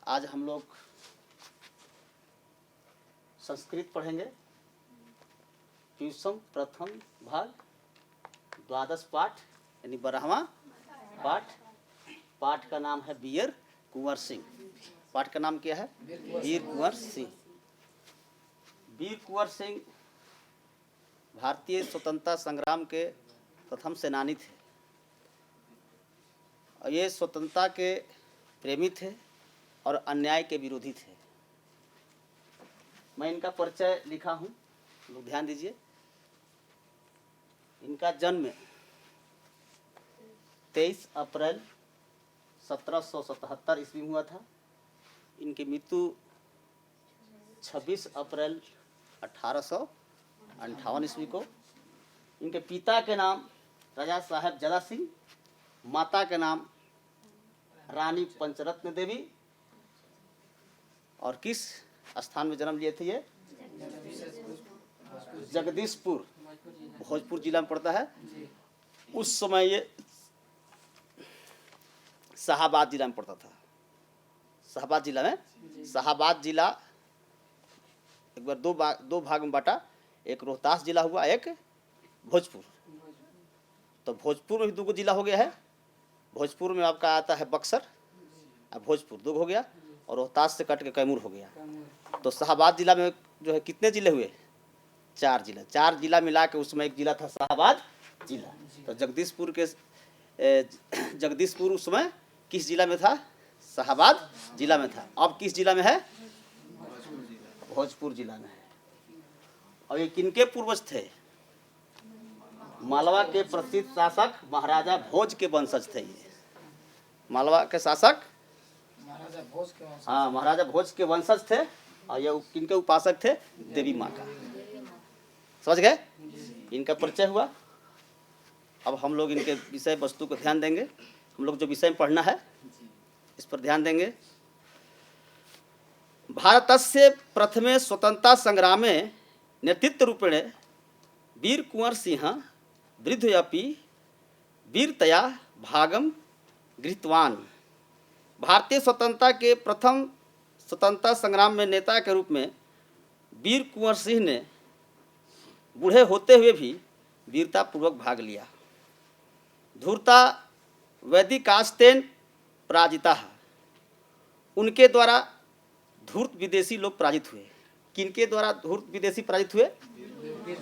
आज हम लोग संस्कृत पढ़ेंगे। ट्यूशन प्रथम भाग, द्वादश पाठ यानी 12वां पाठ। पाठ का नाम है वीर कुंवर सिंह। पाठ का नाम क्या है? वीर कुंवर सिंह। वीर कुंवर सिंह भारतीय स्वतंत्रता संग्राम के प्रथम सेनानी थे और ये स्वतंत्रता के प्रेमी थे और अन्याय के विरोधी थे। मैं इनका परिचय लिखा हूँ, लोग ध्यान दीजिए। इनका जन्म 23 अप्रैल 1777 ईस्वी में हुआ था। इनकी मृत्यु 26 अप्रैल 1858 ईस्वी को। इनके पिता के नाम राजा साहेब जदा सिंह, माता के नाम रानी पंचरत्न देवी। और किस स्थान में जन्म लिए थे ये? जगदीशपुर, भोजपुर जिला में पड़ता है। उस समय ये शाहाबाद जिला में पड़ता था। शाहाबाद जिला में, शाहाबाद जिला एक बार दो भाग में बांटा, एक रोहतास जिला हुआ, एक भोजपुर। तो भोजपुर में भी 2 जिला हो गया है। भोजपुर में आपका आता है बक्सर, अब भोजपुर 2 हो गया, और रोहतास से कट के कैमूर हो गया। तो शाहाबाद जिला में जो है कितने जिले हुए? 4 जिला। 4 जिला मिला के उसमें एक जिला था शाहाबाद जिला। तो जगदीशपुर उस समय किस जिला में था? शाहाबाद जिला में था। अब किस जिला में है? भोजपुर जिला में है। और ये किनके पूर्वज थे? मालवा के प्रसिद्ध शासक महाराजा भोज के वंशज थे। ये मालवा के शासक महाराजा भोज के वंशज थे। और ये किनके उपासक थे? देवी माँ का। समझ गए? इनका परिचय हुआ। अब हम लोग इनके विषय वस्तु को ध्यान देंगे। हम लोग जो विषय में पढ़ना है इस पर ध्यान देंगे। भारतस्य प्रथमे स्वतंत्रता संग्रामे नेतृत्वरूपेण वीर कुंवर सिंह वृद्धयपि वीरतया भागम गृहीतवान्। भारतीय स्वतंत्रता के प्रथम स्वतंत्रता संग्राम में नेता के रूप में वीर कुंवर सिंह ने बूढ़े होते हुए भी वीरतापूर्वक भाग लिया। धूर्ता वैदिकास्तेन पराजिता। उनके द्वारा धूर्त विदेशी लोग पराजित हुए। किनके द्वारा धूर्त विदेशी पराजित हुए?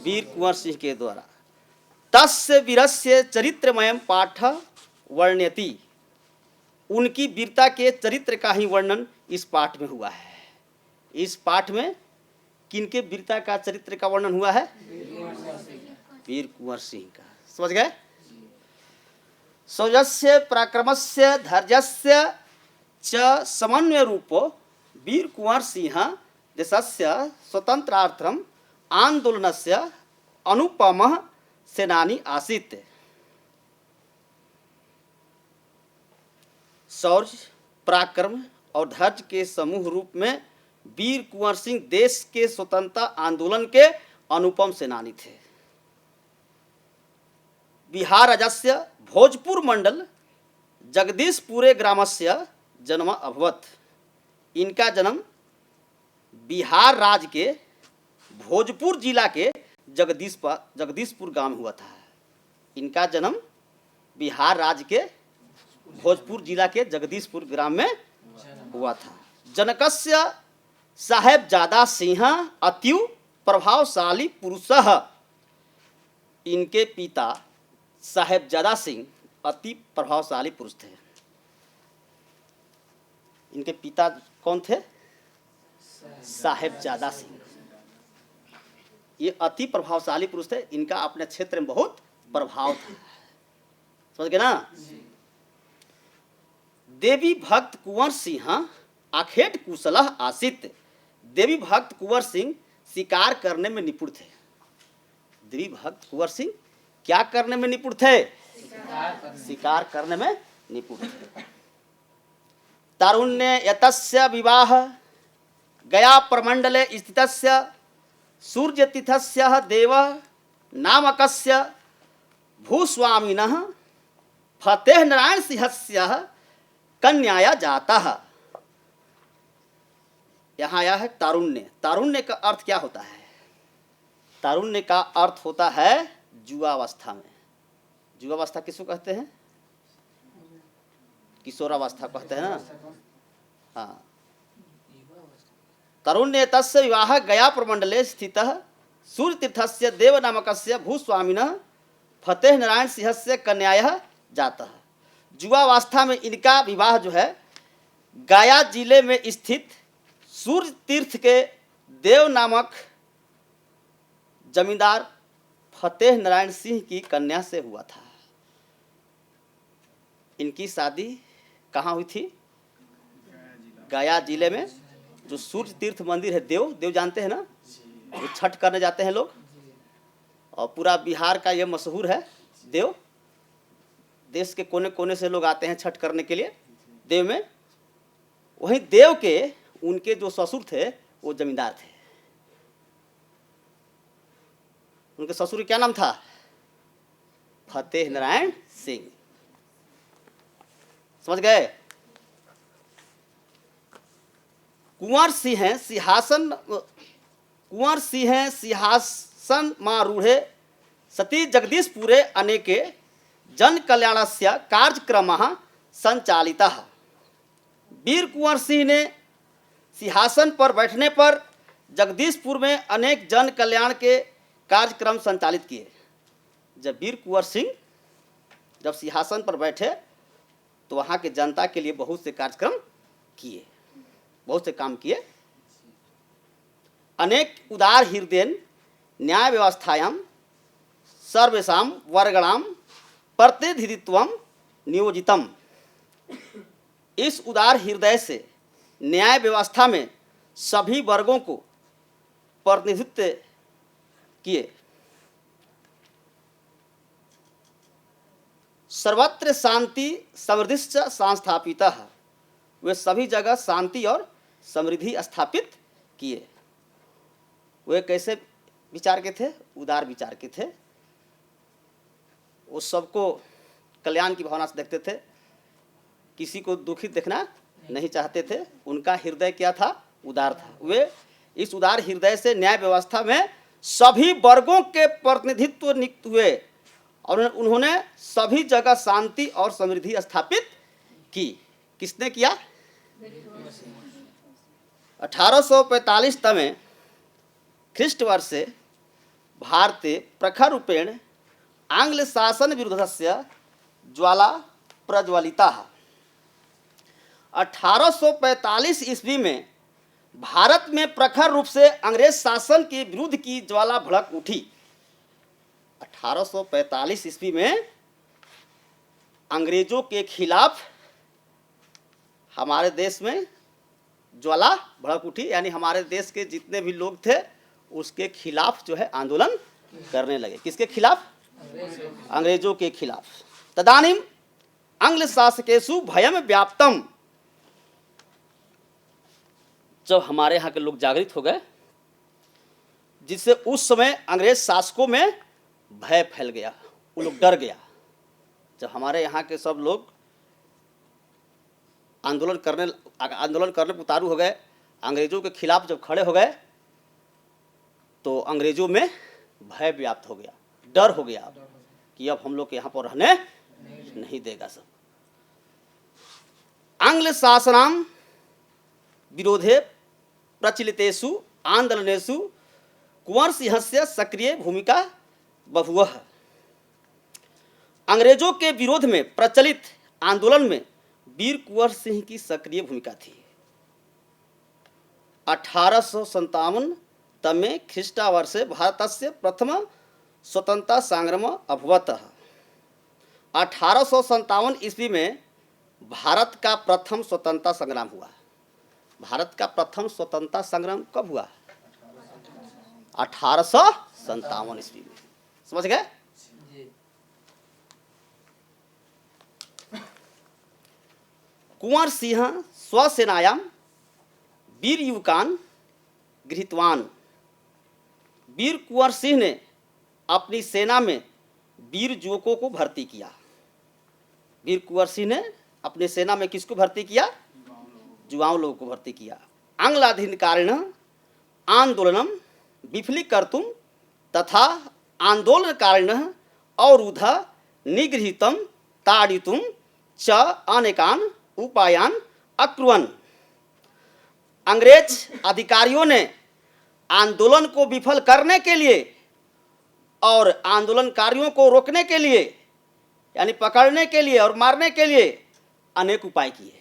वीर कुंवर सिंह के द्वारा। तस्य वीरस्य चरित्रमयम् पाठ वर्ण्यति। उनकी वीरता के चरित्र का ही वर्णन इस पाठ में हुआ है। इस पाठ में किनके वीरता का चरित्र का वर्णन हुआ है? वीर कुंवर सिंह का। समझ गए? शौर्यस्य पराक्रमस्य धैर्यस्य च समन्वय रूपो वीर कुंवर सिंह देशस्य स्वतंत्रार्थम आंदोलनस्य अनुपमः सेनानी आसीत्। शौर्य, पराक्रम और धैर्य के समूह रूप में वीर कुंवर सिंह देश के स्वतंत्रता आंदोलन के अनुपम सेनानी थे। बिहार राज्यस्य भोजपुर मंडल जगदीशपुरे ग्रामस्य जन्म अभवत्। इनका जन्म बिहार राज्य के भोजपुर जिला के जगदीशपुर गांव में हुआ था। इनका जन्म बिहार राज्य के भोजपुर जिला के जगदीशपुर ग्राम में हुआ था। जनकस्य साहेबजादा सिंह अतिव प्रभावशाली पुरुषः। इनके पिता साहेबजादा सिंह अति प्रभावशाली पुरुष थे। इनके पिता कौन थे? साहेबजादा सिंह। ये अति प्रभावशाली पुरुष थे। इनका अपने क्षेत्र में बहुत प्रभाव था। समझ गए ना? देवी भक्त कुंवर सिंह आखेट कुशलः आसीत्। देवी भक्त कुंवर सिंह शिकार करने में निपुण थे। देवी भक्त कुंवर सिंह क्या करने में निपुण थे? शिकार करने में निपुण थे। तारुण्य यतस्य विवाह गया प्रमंडले स्थितस्य सूर्यतीर्थस्य देव नामकस्य भूस्वामिनः फतेह नारायण सिंहस्य कन्याया जाता। यहाँ आया है तारुण्य। तारुण्य का अर्थ क्या होता है? तारुण्य का अर्थ होता है युवावस्था में। युवावस्था किसको कहते हैं? किशोरावस्था कहते हैं ना। हाँ, तरुण्य तस्य विवाह गया प्रमंडले स्थितः सूर्य तीर्थस्य देव नामकस्य भूस्वामिनः फतेह नारायण सिंहस्य कन्यायः जातः। युवावस्था में इनका विवाह जो है गया जिले में स्थित सूर्य तीर्थ के देव नामक जमींदार फतेह नारायण सिंह की कन्या से हुआ था। इनकी शादी कहाँ हुई थी? गया जिले में जो सूर्य तीर्थ मंदिर है, देव जानते हैं ना, जो छठ करने जाते हैं लोग, और पूरा बिहार का ये मशहूर है देव। देश के कोने कोने से लोग आते हैं छठ करने के लिए देव में। वहीं देव के उनके जो ससुर थे वो जमींदार थे। उनके ससुर क्या नाम था? फतेह नारायण सिंह। समझ गए? कुंवर सिंह सिंहासन मारूढ़े सती जगदीशपुरे अनेके जन कल्याणस्य कार्यक्रमः संचालितः। वीर कुंवर सिंह ने सिंहासन पर बैठने पर जगदीशपुर में अनेक जन कल्याण के कार्यक्रम संचालित किए। जब वीर कुंवर सिंह जब सिंहासन पर बैठे तो वहाँ के जनता के लिए बहुत से कार्यक्रम किए, बहुत से काम किए। अनेक उदार हृदय न्याय व्यवस्थायां सर्वेषां वर्गणां प्रतिनिधित्वं नियोजितम। इस उदार हृदय से न्याय व्यवस्था में सभी वर्गों को प्रतिनिधित्व किए। सर्वत्र शांति समृद्धिश्च संस्थापितः। वे सभी जगह शांति और समृद्धि स्थापित किए। वे कैसे विचार के थे? उदार विचार के थे। वो सबको कल्याण की भावना से देखते थे, किसी को दुखी देखना नहीं चाहते थे। उनका हृदय क्या था? उदार था। वे इस उदार हृदय से न्याय व्यवस्था में सभी वर्गों के प्रतिनिधित्व नियुक्त हुए और उन्होंने सभी जगह शांति और समृद्धि स्थापित की। किसने किया? 1845 तमे ख्रीष्टवर्षे भारते प्रखर रूपेण आंग्ल शासन विरुद्धस्य ज्वाला प्रज्वलिता। 1845 ईस्वी में भारत में प्रखर रूप से अंग्रेज शासन के विरुद्ध की ज्वाला भड़क उठी। 1845 ईस्वी में अंग्रेजों के खिलाफ हमारे देश में ज्वाला भड़क उठी, यानी हमारे देश के जितने भी लोग थे उसके खिलाफ जो है आंदोलन करने लगे। किसके खिलाफ? अंग्रेजों के खिलाफ। तदानीम आंग्ल शासकेषु भयम व्याप्तम। जब हमारे यहाँ के लोग जागृत हो गए, जिससे उस समय अंग्रेज शासकों में भय फैल गया, वो लोग डर गया। जब हमारे यहाँ के सब लोग आंदोलन करने पर उतारू हो गए, अंग्रेजों के खिलाफ जब खड़े हो गए, तो अंग्रेजों में भय व्याप्त हो गया, डर हो गया कि अब हम लोग यहाँ पर रहने नहीं देगा सब। आंग्ल शासनाम विरोधे प्रचलितेषु आंदोलनेषु कुंवर सिंहस्य सक्रिय भूमिका बभुवः। अंग्रेजों के विरोध में प्रचलित आंदोलन में वीर कुंवर सिंह की सक्रिय भूमिका थी। 1857 तमे ख्रीष्टावर्षे भारतस्य प्रथम स्वतंत्रता संग्राम अभवत्। 1857 ईस्वी में भारत का प्रथम स्वतंत्रता संग्राम हुआ। भारत का प्रथम स्वतंत्रता संग्राम कब हुआ? 1857 ईस्वी में। समझ गए? कुंवर सिंह स्वसेनायां वीर युवकान गृहीतवान। वीर कुंवर सिंह ने अपनी सेना में वीर युवकों को भर्ती किया। वीर कुंवर सिंह ने अपनी सेना में किसको भर्ती किया? युवाओं लोगों को भर्ती किया। आंग्लाधीनकारिण आंदोलनम विफलीकर्तुम तथा आंदोलनकारिण अवरुद्ध निगृहीतम ताड़ितुम च अनेकान उपायान अकुर्वन्। अंग्रेज अधिकारियों ने आंदोलन को विफल करने के लिए और आंदोलनकारियों को रोकने के लिए, यानी पकड़ने के लिए और मारने के लिए अनेक उपाय किए।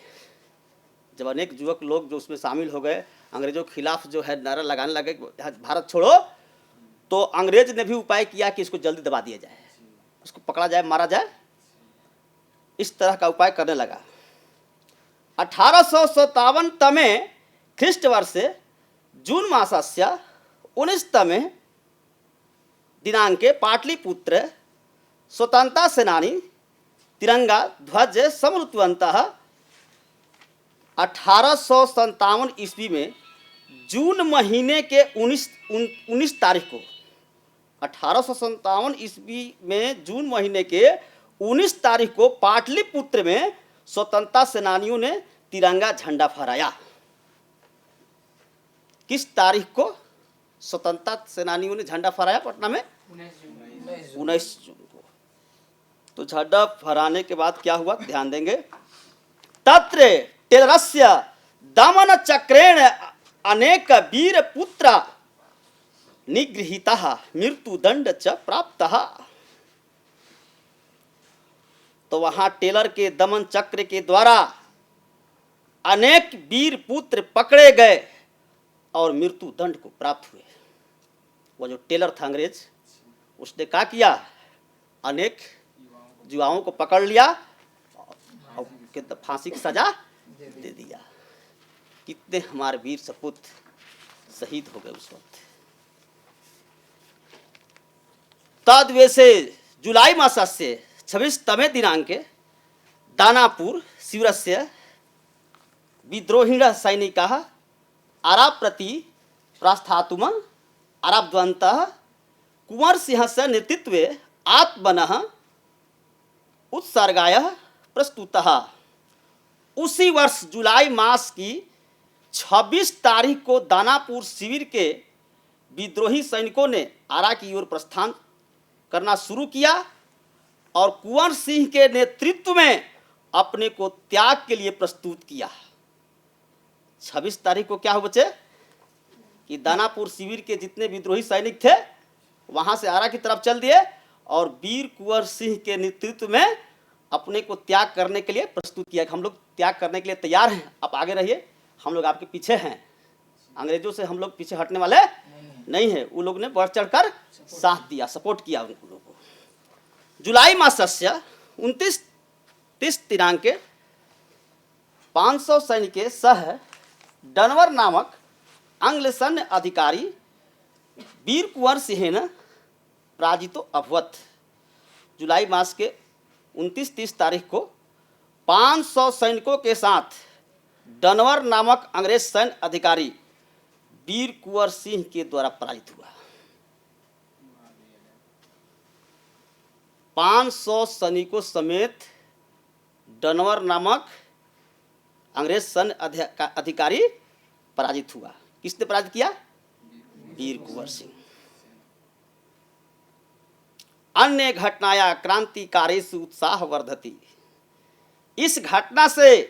जब अनेक युवक लोग जो उसमें शामिल हो गए, अंग्रेजों के खिलाफ जो है नारा लगाने लगे भारत छोड़ो, तो अंग्रेज ने भी उपाय किया कि इसको जल्दी दबा दिया जाए, उसको पकड़ा जाए, मारा जाए। इस तरह का उपाय करने लगा। 1857 तमे ख्रीष्टवर्षे जून मासस्य 19तमे दिनांके पाटलिपुत्रे स्वतंत्रता सेनानी तिरंगा ध्वज समृतवन्तः। 1857 ईस्वी में जून महीने के 19 तारीख को, 1857 ईस्वी में जून महीने के 19 तारीख को पाटलिपुत्र में स्वतंत्रता सेनानियों ने तिरंगा झंडा फहराया। किस तारीख को स्वतंत्रता सेनानियों ने झंडा फहराया पटना में? 19 जून को। तो झंडा फहराने के बाद क्या हुआ, ध्यान देंगे। तत्र टेलरस्य दमन चक्रेण अनेक वीर पुत्र निगृहीतः मृत्युदंड च प्राप्तः। तो वहां टेलर के दमन चक्र के द्वारा अनेक वीर पुत्र पकड़े गए और मृत्यु दंड को प्राप्त हुए। वो जो टेलर था अंग्रेज, उसने क्या किया, अनेक युवाओं को पकड़ लिया और फांसी की सजा दे दिया। कितने हमारे वीर सपूत शहीद हो गए उस वक्त। तद्वैसे जुलाई मासस्य 26तमे दिनांके दानापुर शिविरस्य विद्रोहिणः सैनिकाः आराब प्रति प्रस्थातुम् आरब्धवन्तः। कुंवर सिंहस्य नेतृत्वे आत्मनः उत्सर्गाय प्रस्तुतः। उसी वर्ष जुलाई मास की 26 तारीख को दानापुर शिविर के विद्रोही सैनिकों ने आरा की ओर प्रस्थान करना शुरू किया और कुंवर सिंह के नेतृत्व में अपने को त्याग के लिए प्रस्तुत किया। 26 तारीख को क्या हो बच्चे कि दानापुर शिविर के जितने विद्रोही सैनिक थे वहां से आरा की तरफ चल दिए और वीर कुंवर सिंह के नेतृत्व में अपने को त्याग करने के लिए प्रस्तुत किया। हम लोग त्याग करने के लिए तैयार हैं, आप आगे रहिए, हम लोग आपके पीछे हैं। अंग्रेजों से हम लोग पीछे हटने वाले नहीं है। वो लोग ने बढ़ चढ़कर साथ दिया, सपोर्ट किया उन लोगों को। जुलाई मासस्य 29-30 दिनांके 500 सैनिके सह डनवर नामक आंग्ल सैन्य अधिकारी वीर कुंवर सिंहेन पराजितो अभवत। जुलाई मास के 29-30 तारीख को 500 सैनिकों के साथ डनवर नामक अंग्रेज सैन्य अधिकारी वीर कुंवर सिंह के द्वारा पराजित हुआ। 500 सैनिकों समेत डनवर नामक अंग्रेज सैन्य अधिकारी पराजित हुआ। किसने पराजित किया? वीर कुंवर सिंह। अन्य घटनाया क्रांतिकारेषु उत्साह वर्धति। इस घटना से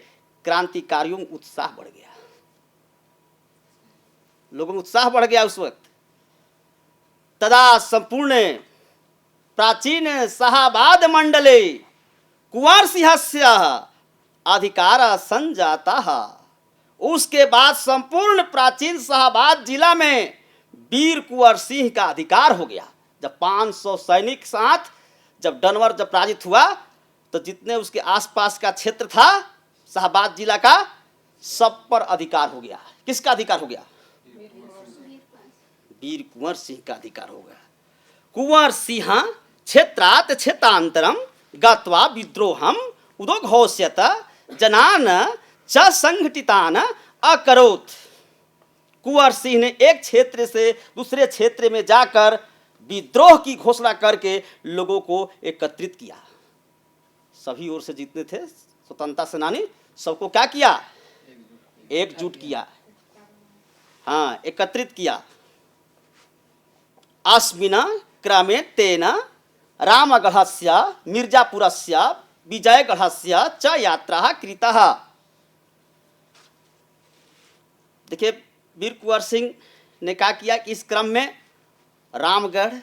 क्रांतिकारियों में उत्साह बढ़ गया, लोगों में उत्साह बढ़ गया उस वक्त। तदा संपूर्ण प्राचीन शाहाबाद मंडले कुंवर सिंहस्य अधिकार संजाता। उसके बाद संपूर्ण प्राचीन शाहाबाद जिला में वीर कुंवर सिंह का अधिकार हो गया। जब 500 सैनिक साथ जब डनवर जब पराजित हुआ तो जितने उसके आसपास का क्षेत्र था शाहाबाद जिला का, सब पर अधिकार हो गया। किसका अधिकार हो गया? वीर कुंवर सिंह का अधिकार हो गया। कुंवर सिंह क्षेत्रात् क्षेत्रांतरम गत्वा विद्रोहम उदघोष्यत जनान च संघटितान अकरोत्। कुंवर सिंह ने एक क्षेत्र से दूसरे क्षेत्र में जाकर विद्रोह की घोषणा करके लोगों को एकत्रित किया। सभी ओर से जितने थे स्वतंत्रता सेनानी, सबको क्या किया? एकजुट किया। हाँ, एकत्रित किया। अस्मिन् क्रमे तेन रामगढ़स्य मिर्जापुरस्य विजयगढ़स्य च यात्रा कृतः। देखिए, वीर कुंवर सिंह ने क्या किया कि इस क्रम में रामगढ़,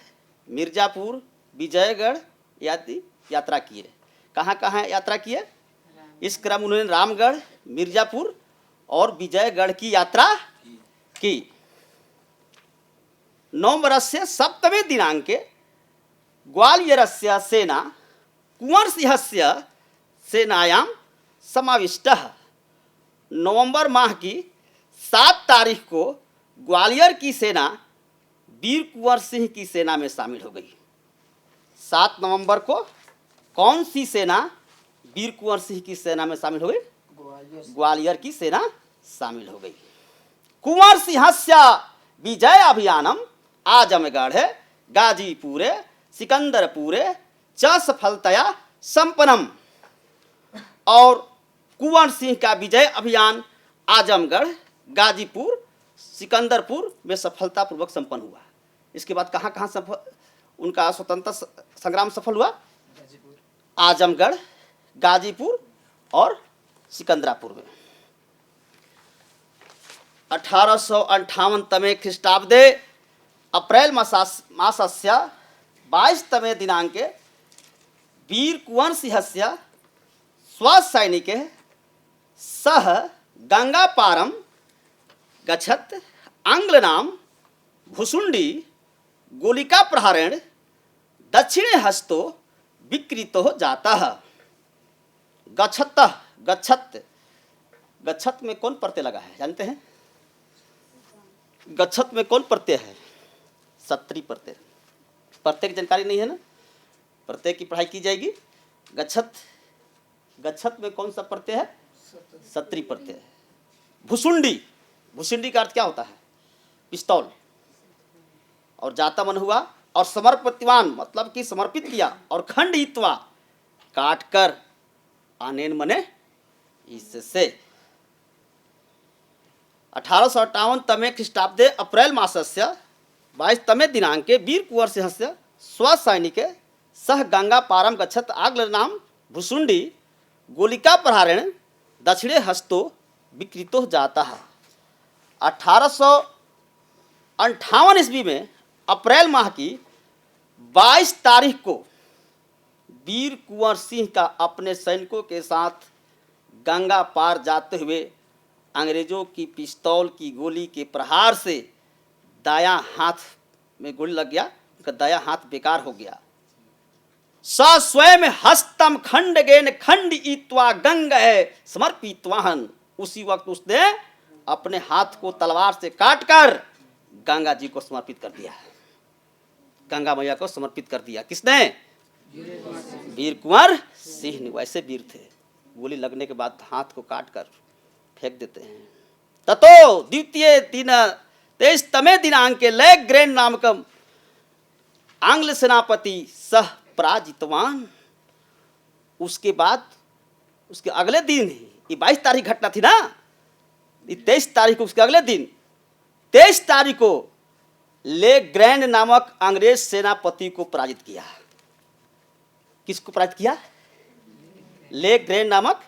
मिर्जापुर, विजयगढ़ आदि यात्रा किए। कहाँ कहाँ यात्रा किए? इस क्रम उन्होंने रामगढ़, मिर्जापुर और विजयगढ़ की यात्रा की। नवंबरस्य सप्तमे दिनांके ग्वालियरस्य सेना कुंवर सिंहस्य सेनायां समाविष्टः। नवंबर माह की 7 तारीख को ग्वालियर की सेना वीर कुंवर सिंह की सेना में शामिल हो गई। 7 नवंबर को कौन सी सेना वीर कुंवर सिंह की सेना में शामिल हो गई? ग्वालियर की सेना शामिल हो गई। कुंवर सिंहस्य विजय अभियानम आजमगढ़, गाजीपुर, सिकंदरपुर च सफलतया संपन्नम। और कुंवर सिंह का विजय अभियान आजमगढ़, गाजीपुर, सिकंदरपुर में सफलतापूर्वक संपन्न हुआ। इसके बाद कहाँ कहाँ उनका स्वतंत्रता संग्राम सफल हुआ? आजमगढ़, गाजीपुर और सिकंदरापुर में। 1858 तमे ख्रीष्टाब्दे अप्रैल मासस्य 22 तमे दिनांके वीर कुंवर सिंहस्य स्वसैनिके सह गंगा पारम गच्छत् आंग्लनाम भुसुंडी गोलिका प्रहारेण दक्षिणे हस्तो विकृतो जातः। गच्छत गच्छत गच्छत में कौन प्रत्यय लगा है जानते हैं? गच्छत में कौन प्रत्यय है? सत्री प्रत्यय। प्रत्यय की जानकारी नहीं है ना, प्रत्यय की पढ़ाई की जाएगी। गच्छत, गच्छत में कौन सा प्रत्यय है? सत्री प्रत्यय। भुसुंडी, भुसुंडी का अर्थ क्या होता है? पिस्तौल। और जाता मन हुआ, और समर्पितवान मतलब कि समर्पित किया, और खंडित्वा काट कर, आनेन मने इससे। 1858 तमे ख्रीष्टाब्दे अप्रैल मासस्य 22 तमे दिनांके वीर कुंवर सिंहस्य स्वसैनिके सह गंगा पारम गच्छत् आंग्लनाम भुसुंडी गोलिका प्रहारेण दक्षिणे हस्तो विकृतो जातः। 1858 ईस्वी में अप्रैल माह की 22 तारीख को वीर कुंवर सिंह का अपने सैनिकों के साथ गंगा पार जाते हुए अंग्रेजों की पिस्तौल की गोली के प्रहार से दायां हाथ में गोली लग गया, उनका दायां हाथ बेकार हो गया। स स्वयं हस्तम खंडगेन खंडित्वा गंगे समर्पितवाहन। उसी वक्त उसने अपने हाथ को तलवार से काटकर गंगा जी को समर्पित कर दिया, गंगा मैया को समर्पित कर दिया। किसने? वीर कुंवर सिंह ने। वैसे वीर थे, गोली लगने के बाद हाथ को काटकर फेंक देते हैं। ततो द्वितीय दिन 23 तमे दिनांके लेग्रैंड नामकम आंग्ल सेनापति सह पराजितवान। उसके बाद उसके अगले दिन, ये 22 तारीख घटना थी ना, 23 तारीख को, उसके अगले दिन 23 तारीख को लेग्रैंड नामक अंग्रेज सेनापति को पराजित किया। किसको पराजित किया? लेग्रैंड नामक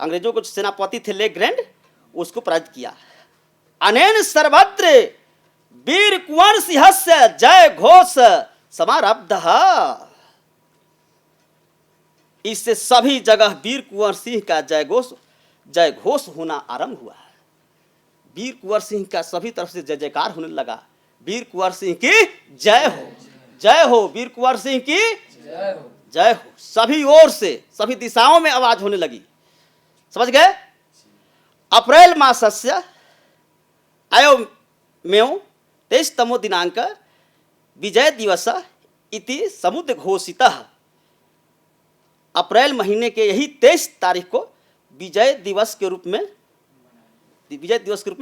अंग्रेजों को सेनापति थे लेग्रैंड, उसको पराजित किया। अनेन सर्वत्र वीर कुंवर सिंहस्य जय घोष समारब्धः। इससे सभी जगह वीर कुंवर सिंह का जय घोष होना आरंभ हुआ। वीर कुंवर सिंह का सभी तरफ से जय जयकार होने लगा। वीर कुंवर सिंह की जय हो, जय हो, वीर कुंवर सिंह की जय हो, जय हो। सभी ओर से, सभी दिशाओं में आवाज होने लगी। समझ गए? अप्रैल मासस्य अयोमेव 23 तमो दिनांक विजय दिवस इति समुद्र घोषितः। अप्रैल महीने के यही 23 तारीख को विजय दिवस के रूप में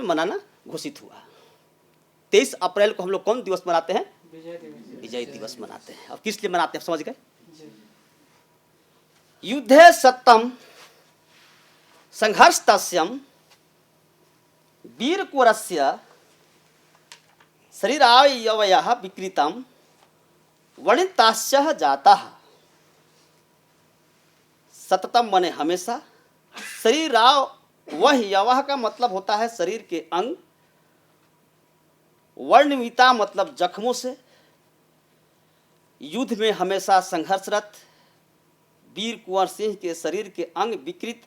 मनाना घोषित हुआ। 23 अप्रैल को हम लोग कौन दिवस मनाते हैं? विजय दिवस मनाते हैं। अब किस लिए मनाते हैं समझ गए? युद्धे सत्यम संघर्ष तस्यम वीर कुंवरस्य शरीरावयवयः विकृतं वर्णिताश्च जाताः। सततम मने हमेशा। शरीरावयवः का मतलब होता है शरीर के अंग। वर्णमिता मतलब जख्मों से। युद्ध में हमेशा संघर्षरत वीर कुंवर सिंह के शरीर के अंग विकृत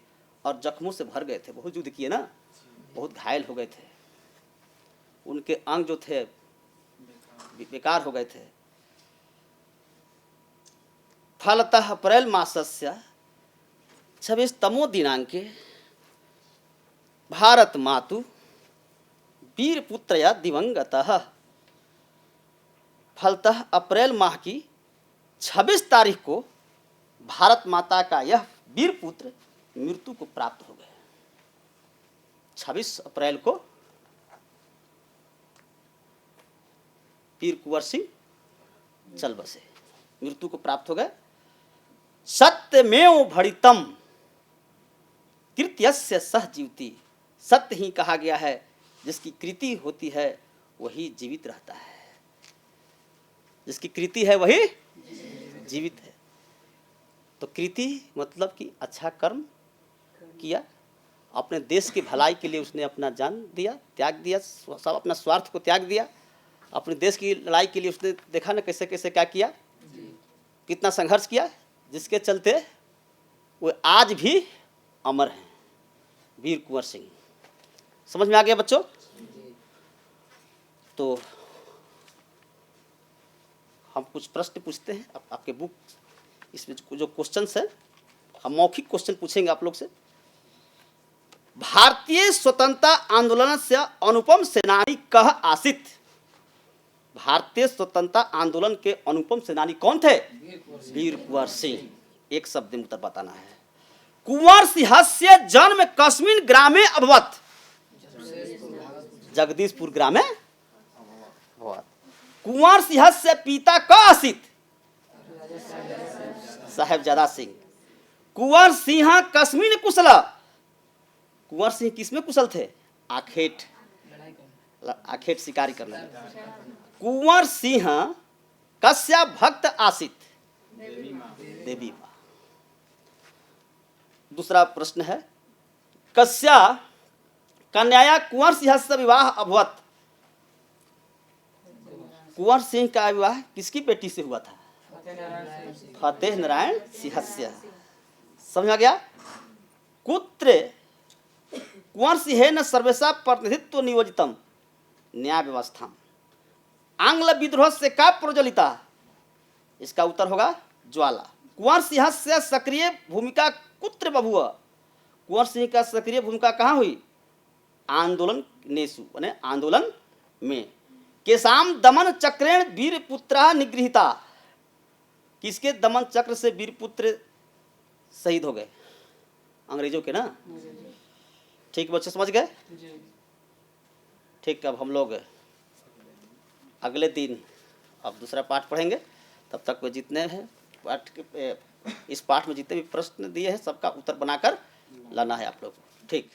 और जख्मों से भर गए थे। बहुत युद्ध किए ना, बहुत घायल हो गए थे, उनके अंग जो थे बेकार हो गए थे। फलतः अप्रैल मासस्य 26तमो दिनांके भारत मातु वीरपुत्रया दिवंगतः। फलतः अप्रैल माह की 26 तारीख को भारत माता का यह वीर पुत्र मृत्यु को प्राप्त हो गए। 26 अप्रैल को वीर कुंवर सिंह चल बसे, मृत्यु को प्राप्त हो गए। सत्यमेव भणितम कृत्यस्य सह जीवति। सत्य ही कहा गया है, जिसकी कृति होती है वही जीवित रहता है। जिसकी कृति है वही जीवित है। तो कृति मतलब कि अच्छा कर्म किया, अपने देश की भलाई के लिए उसने अपना जान दिया, त्याग दिया, सब अपना स्वार्थ को त्याग दिया। अपने देश की लड़ाई के लिए उसने देखा ना कैसे कैसे क्या किया, कितना संघर्ष किया, जिसके चलते वो आज भी अमर हैं, वीर कुंवर सिंह। समझ में आ गया बच्चों? तो हम कुछ प्रश्न पूछते हैं आपके बुक, इसमें जो क्वेश्चंस है हम मौखिक क्वेश्चन पूछेंगे आप लोग से। भारतीय स्वतंत्रता आंदोलन से अनुपम सेनानी कह आसित। भारतीय स्वतंत्रता आंदोलन के अनुपम सेनानी कौन थे? वीर कुंवर सिंह। एक शब्द में उत्तर बताना है। कुंवर सिंहस्य जन्म कस्मिन् ग्रामे अभवत्। जगदीशपुर ग्रामे अभवत्। कुंवर सिंहस्य पिता क आसीत्। साहेबजादा सिंह। कुंवर सिंह कस्मिन् कुशल। कुंवर सिंह किसमें कुशल थे? आखेट, आखेट शिकारी करने में। कुंवर सिंह कस्या भक्त आसित? देवी मां। दूसरा प्रश्न है, कस्या कन्याया कुंवर सिंह से विवाह अभवत। कुंवर सिंह का विवाह किसकी बेटी से हुआ था? फतेह नारायण सिंह से। समझ आ गया? कुत्र कुंवर सिंहेन सर्वेशा प्रतिनिधित्व नियोजितम न्याय व्यवस्था। आंग्ल विद्रोह से का प्रज्वलिता? इसका उत्तर होगा ज्वाला। कुंवर सिंह से सक्रिय भूमिका कुत्र बभुव। कुंवर सिंह का सक्रिय भूमिका कहाँ हुई? आंदोलन नेसु, माने आंदोलन में। केसाम दमन चक्रेण वीर पुत्र निगृहीता। किसके दमन चक्र से वीर पुत्र शहीद हो गए? अंग्रेजों के ना। ठीक बच्चे समझ गए? ठीक, अब हम लोग अगले दिन अब दूसरा पाठ पढ़ेंगे। तब तक वो जितने हैं पाठ के इस पाठ में जितने भी प्रश्न दिए हैं सबका उत्तर बनाकर लाना है आप लोग। ठीक।